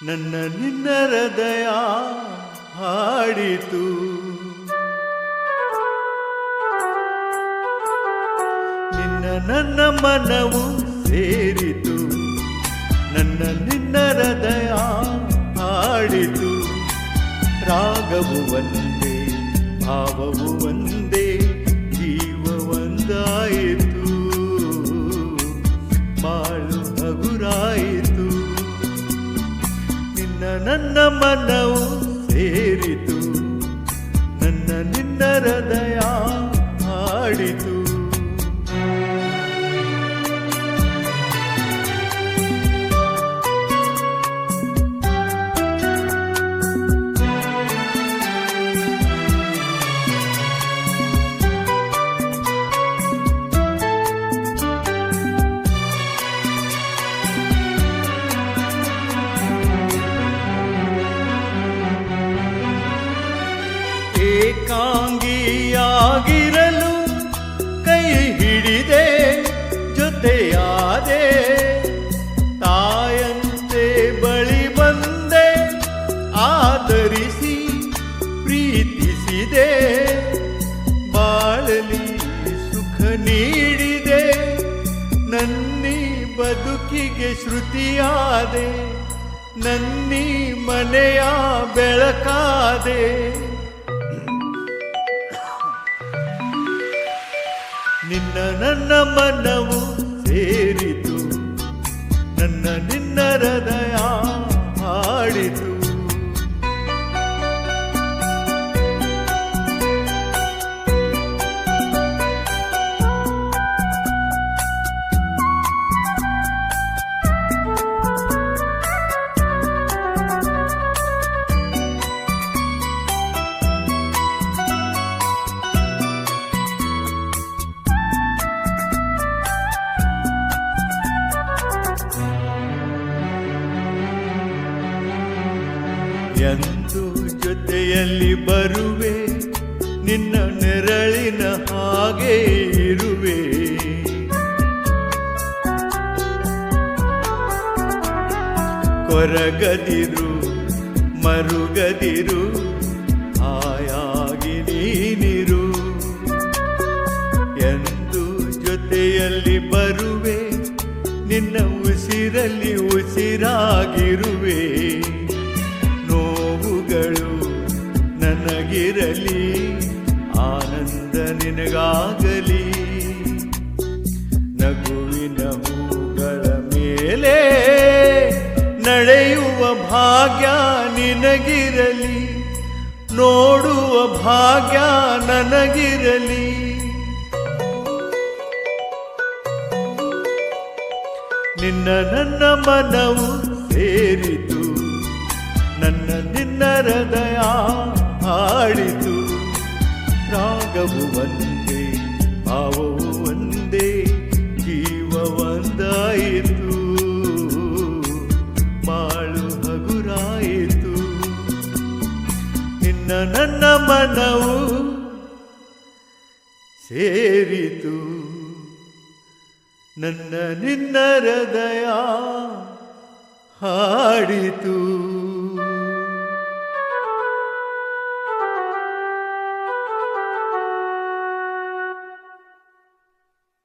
ನನ್ನ ನಿನ್ನ ಹೃದಯ ಹಾಡಿತು. ನಿನ್ನ ನನ್ನ ಮನವು ಸೇರಿತು. ನನ್ನ ನಿನ್ನ ಹೃದಯ ಹಾಡಿತು. ರಾಗವು ಒಂದೇ, ಭಾವವು ಒಂದೇ, ಜೀವ ಒಂದಾಯಿತು. ಬಾಳು ಹಗುರಾಯಿತು. ನಿನ್ನ ನನ್ನ ಮನವು ಸೇರಿತು. ನನ್ನ ನಿನ್ನ ಹೃದಯ ಹಾಡಿತು. ಏಕಾಂಗಿಯಾಗಿರಲು ಕೈ ಹಿಡಿದೆ, ಜೊತೆಯಾದೆ. ತಾಯಂತೆ ಬಳಿ ಬಂದೆ, ಆದರಿಸಿ ಪ್ರೀತಿಸಿದೆ. ಬಾಳಲಿ ಸುಖ ನೀಡಿದೆ, ನನ್ನಿ ಬದುಕಿಗೆ ಶ್ರುತಿಯಾದೆ. ನನ್ನಿ ಮನೆಯ ಬೆಳಕಾದೆ. ನಿನ್ನ ನನ್ನ ಮನವು ಸೇರಿತು. ನನ್ನ ನಿನ್ನ ಹೃದಯ ಹಾಡಿತು. ಎಂದು ಜೊತೆಯಲ್ಲಿ ಬರುವೆ, ನಿನ್ನ ನೆರಳಿನ ಹಾಗೆ ಇರುವೆ. ಕೊರಗದಿರು ಮರುಗದಿರು, ಹಾಯಾಗಿ ನೀನಿರು. ಎಂದು ಜೊತೆಯಲ್ಲಿ ಬರುವೆ, ನಿನ್ನ ಉಸಿರಲ್ಲಿ ಉಸಿರಾಗಿರುವೆ. ನೋವುಗಳು ನನಗಿರಲಿ, ಆನಂದ ನಿನಗಾಗಲಿ. ನಗುವಿನ ಹೂಗಳ ಮೇಲೆ ನಡೆಯುವ ಭಾಗ್ಯ ನಿನಗಿರಲಿ. ನೋಡುವ ಭಾಗ್ಯ ನನಗಿರಲಿ. ನಿನ್ನ ನನ್ನ ಮನವು ಸೇರಿತು. ನನ್ನ ನಿನ್ನ ಹೃದಯ ಹಾಡಿತು. ರಾಗವು ಒಂದೇ, ಭಾವವು ಒಂದೇ, ಜೀವ ಒಂದಾಯಿತು. ಬಾಳು ಹಗುರಾಯಿತು. ನಿನ್ನ ನನ್ನ ಮನವು ಸೇರಿತು. ನನ್ನ ನಿನ್ನ ಹೃದಯ ಹಾಡಿತು.